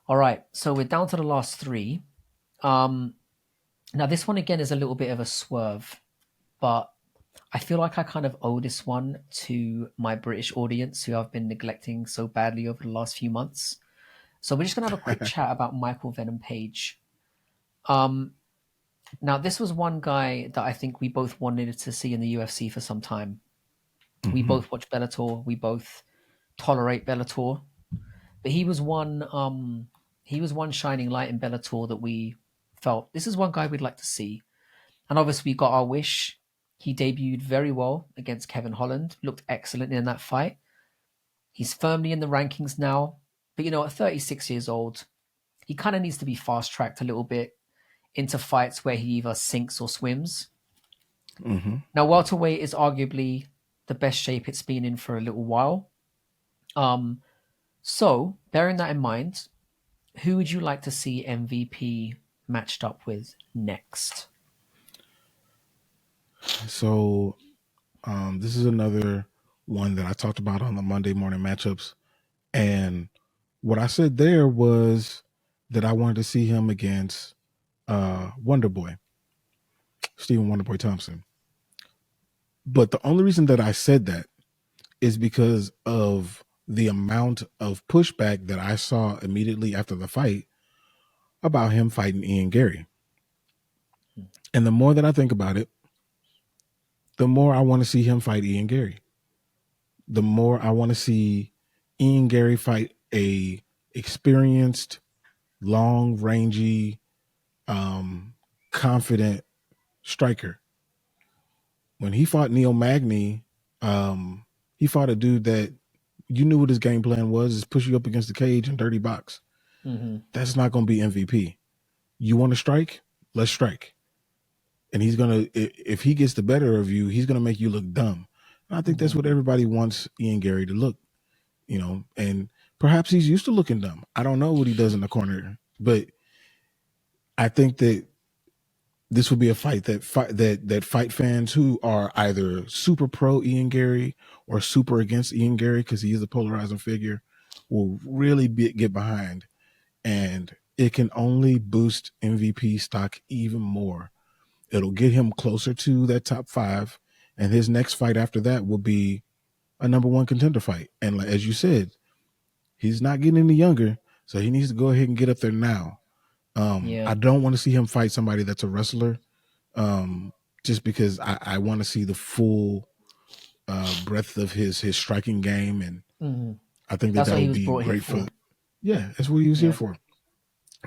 All right, so we're down to the last three. Um, Now this one again is a little bit of a swerve, but I feel like I kind of owe this one to my British audience who I've been neglecting so badly over the last few months. So we're just gonna have a quick chat about Michael Venom Page. Um, Now this was one guy that I think we both wanted to see in the UFC for some time. We Hmm. both watch Bellator. We both tolerate Bellator. But he was one shining light in Bellator that we felt this is one guy we'd like to see. And obviously we got our wish. He debuted very well against Kevin Holland, looked excellent in that fight. He's firmly in the rankings now. But at 36 years old, he kind of needs to be fast tracked a little bit into fights where he either sinks or swims. Hmm. Now, welterweight is arguably the best shape it's been in for a little while. Um, so, bearing that in mind, who would you like to see MVP matched up with next? So this is another one that I talked about on the Monday morning matchups. And what I said there was that I wanted to see him against Wonder Boy, Stephen Wonder Boy Thompson. But the only reason that I said that is because of the amount of pushback that I saw immediately after the fight about him fighting Ian Gary. And the more that I think about it, the more I want to see him fight Ian Gary. The more I want to see Ian Gary fight a experienced, long rangy, confident striker. When he fought Neil Magny, he fought a dude that you knew what his game plan was: is push you up against the cage and dirty box. Mm-hmm. That's not going to be MVP. You want to strike? Let's strike. And he's gonna, if he gets the better of you, he's gonna make you look dumb. And I think Mm-hmm. that's what everybody wants Ian Gary to look, and perhaps he's used to looking dumb. I don't know what he does in the corner, but I think that this would be a fight that fight fans who are either super pro Ian Gary or super against Ian Gary because he is a polarizing figure will really get behind, and it can only boost MVP stock even more. It'll get him closer to that top five, and his next fight after that will be a number one contender fight. And as you said, he's not getting any younger, so he needs to go ahead and get up there now. Yeah. I don't want to see him fight somebody that's a wrestler, just because I want to see the full breadth of his striking game, and Mm-hmm. I think that That's that what he would was be brought here great for. for. Yeah, that's what he was here Yeah. for.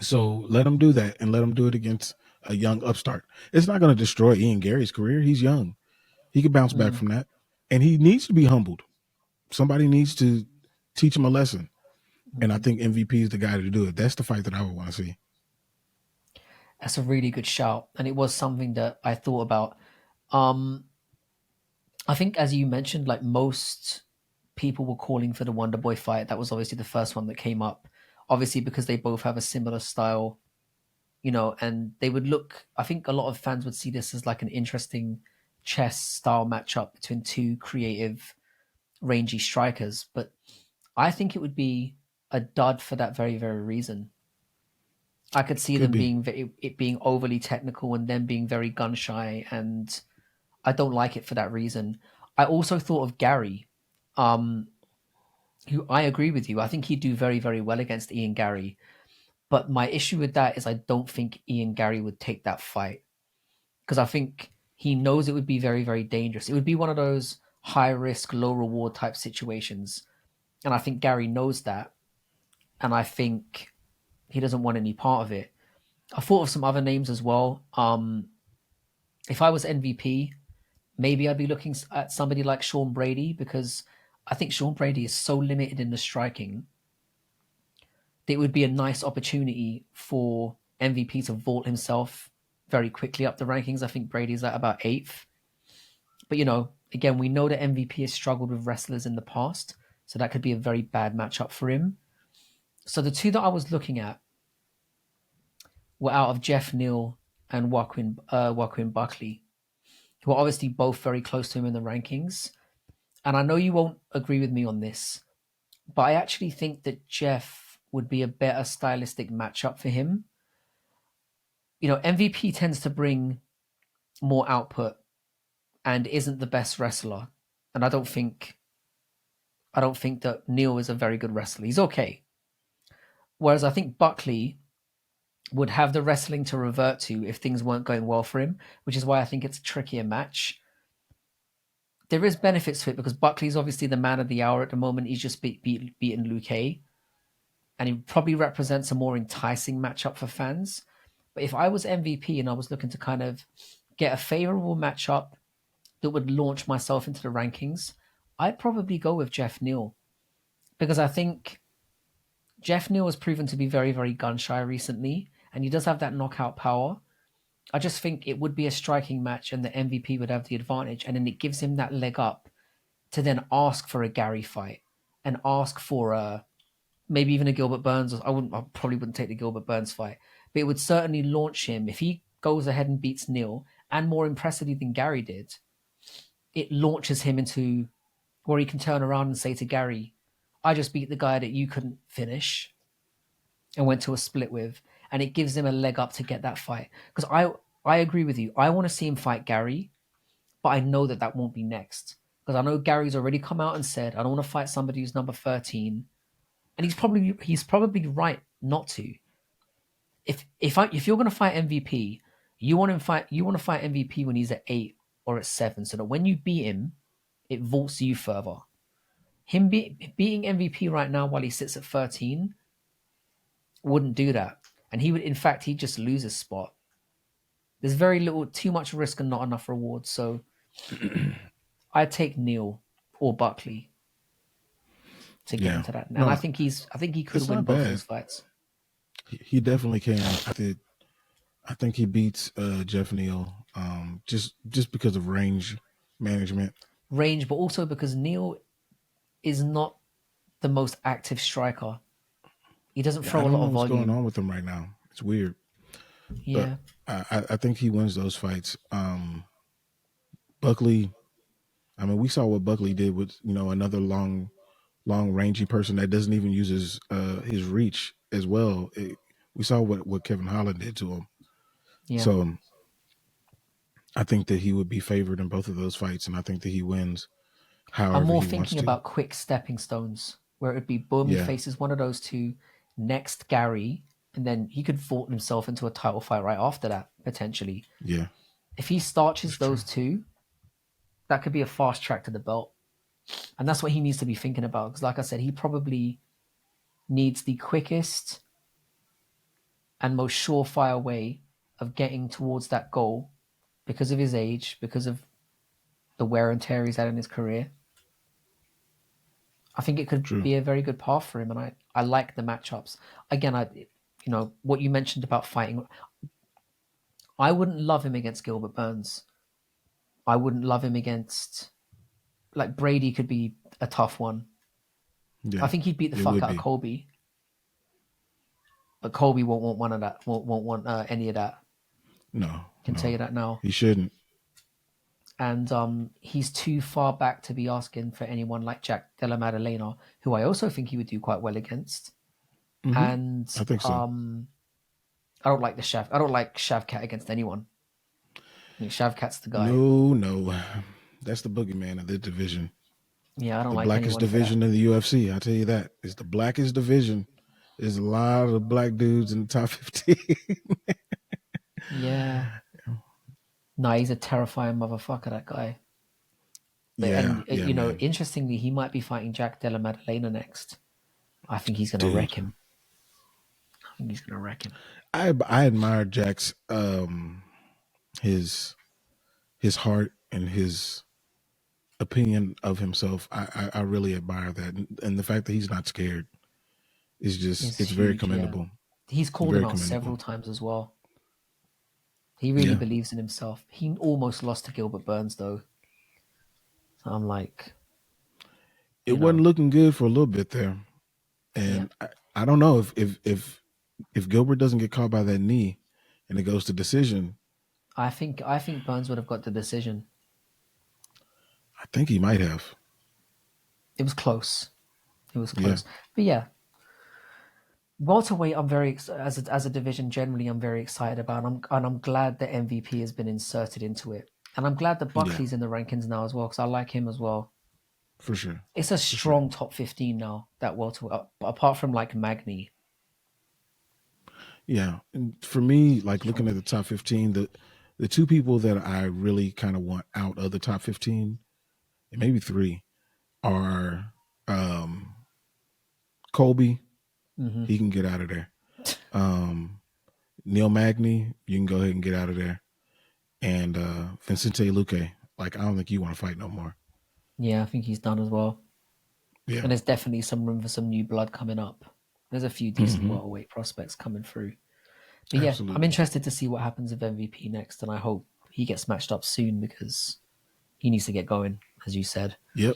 So let him do that, and let him do it against a young upstart. It's not going to destroy Ian Gary's career. He's young. He could bounce back Mm. from that, and he needs to be humbled. Somebody needs to teach him a lesson, and I Mm. think MVP is the guy to do it. That's the fight that I would want to see. That's a really good shout, and it was something that I thought about. Um, I think, as you mentioned, like most people were calling for the Wonder Boy fight. That was obviously the first one that came up. Obviously, because they both have a similar style, and they would look. I think a lot of fans would see this as like an interesting chess style matchup between two creative, rangy strikers. But I think it would be a dud for that very, very reason. I could see Could them be. it being overly technical and them being very gun shy, and I don't like it for that reason. I also thought of Gary, um, who I agree with you. I think he'd do very, very well against Ian Gary. But my issue with that is I don't think Ian Gary would take that fight because I think he knows it would be very, very dangerous. It would be one of those high risk, low reward type situations. And I think Gary knows that. And I think he doesn't want any part of it. I thought of some other names as well. If I was MVP, maybe I'd be looking at somebody like Sean Brady because I think Sean Brady is so limited in the striking that it would be a nice opportunity for MVP to vault himself very quickly up the rankings. I think Brady's at about eighth. But again, we know that MVP has struggled with wrestlers in the past, so that could be a very bad matchup for him. So the two that I was looking at were out of Jeff Neal and Joaquin Buckley, who are obviously both very close to him in the rankings. And I know you won't agree with me on this, but I actually think that Jeff would be a better stylistic matchup for him. MVP tends to bring more output and isn't the best wrestler. And I don't think that Neil is a very good wrestler. He's okay. Whereas I think Buckley would have the wrestling to revert to if things weren't going well for him, which is why I think it's a trickier match. There is benefits to it because Buckley's obviously the man of the hour at the moment. He's just beaten Luke Hay, and he probably represents a more enticing matchup for fans. But if I was MVP and I was looking to kind of get a favorable matchup that would launch myself into the rankings, I'd probably go with Jeff Neal because I think Jeff Neal has proven to be very, very gun shy recently, and he does have that knockout power. I just think it would be a striking match, and the MVP would have the advantage, and then it gives him that leg up to then ask for a Gary fight and ask for a maybe even a Gilbert Burns. I probably wouldn't take the Gilbert Burns fight, but it would certainly launch him if he goes ahead and beats Neal, and more impressively than Gary did. It launches him into where he can turn around and say to Gary, "I just beat the guy that you couldn't finish and went to a split with," and it gives him a leg up to get that fight. Because I agree with you. I want to see him fight Gary, but I know that won't be next because I know Gary's already come out and said, "I don't want to fight somebody who's number 13," and he's probably right not to. If you're going to fight MVP, you want to fight MVP when he's at 8 or at 7, so that when you beat him, it vaults you further. Him beating MVP right now while he sits at 13 wouldn't do that, and he'd just lose his spot. There's too much risk and not enough reward. So I'd take Neal or Buckley to get Yeah. into that. And I No, think he could it's win not both bad. those fights. He definitely can. I think he beats Jeff Neal just because of range management. Range, but also because Neal is not the most active striker. He doesn't Yeah, I throw a don't lot know of what's going volume. on with him right now. It's weird, but Yeah. I think he wins those fights. Buckley. I mean, we saw what Buckley did with another long rangy person that doesn't even use his reach as well. We saw what Kevin Holland did to him. Yeah. So I think that he would be favored in both of those fights, and I think that he wins I'm however more he wants thinking to. about quick stepping stones where it'd be boom, he Yeah, faces one of those two, next Gary, and then he could vault himself into a title fight right after that, potentially. yeah, If he that's starches true. those two, that could be a fast track to the belt. And that's what he needs to be thinking about. Because, like I said, he probably needs the quickest and most surefire way of getting towards that goal because of his age, because of the wear and tear he's had in his career. I think it could True. be a very good path for him, and I like the matchups. Again, what you mentioned about fighting. I wouldn't love him against Gilbert Burns. I wouldn't love him against like Brady. Could be a tough one. I Yeah, think he'd beat the it fuck would out of be. Colby, but Colby won't want one of that. Won't want any of that. No, Can tell no, you that now. he shouldn't. And he's too far back to be asking for anyone like Jack Della Maddalena, who I also think he would do quite well against. Hmm. And I think so. I don't like Shavkat against anyone. I mean, Shavkat's the guy. No, no, that's the boogeyman of the division, Yeah, I don't the like blackest anyone for that. division in the UFC. I tell you that it's the blackest division. There's a lot of black dudes in the top 15. Yeah. Nah, he's a terrifying motherfucker, that guy. But Yeah, and yeah, man, interestingly, he might be fighting Jack Della Maddalena next. I think he's gonna dude. wreck him. I think he's gonna wreck him. I admire Jack's his his heart and his opinion of himself. I really admire that, and the fact that he's not scared is just It's it's very huge, yeah. commendable. He's called him Very out commendable. several times as well. He really Yeah, believes in himself. He almost lost to Gilbert Burns though. So I'm like, it you wasn't know, looking good for a little bit there, yeah. and I don't know if Gilbert doesn't get caught by that knee, and it goes to decision. I think Burns would have got the decision. I think he might have. It was close. It was Yeah, close. But yeah, Welterweight, I'm very as a division generally, I'm very excited about, and I'm glad that MVP has been inserted into it, and I'm glad that Yeah, Buckley's in the rankings now as well because I like him as well. for sure, It's a for sure. strong top 15 now. That welterweight, apart from like Magny, Yeah, and for me, like strong looking at top the 15. top 15, the two people that I really kind of want out of the top 15, and maybe three, are Colby. Mm-hmm. He can get out of there. Um, Neil Magny, you can go ahead and get out of there. And Vincente Luque, like I don't think you want to fight no more. Yeah, I think he's done as well. Yeah. And there's definitely some room for some new blood coming up. There's a few decent Hmm. welterweight prospects coming through. But yeah, I'm Absolutely. interested to see what happens with MVP next, and I hope he gets matched up soon because he needs to get going, as you said. Yep.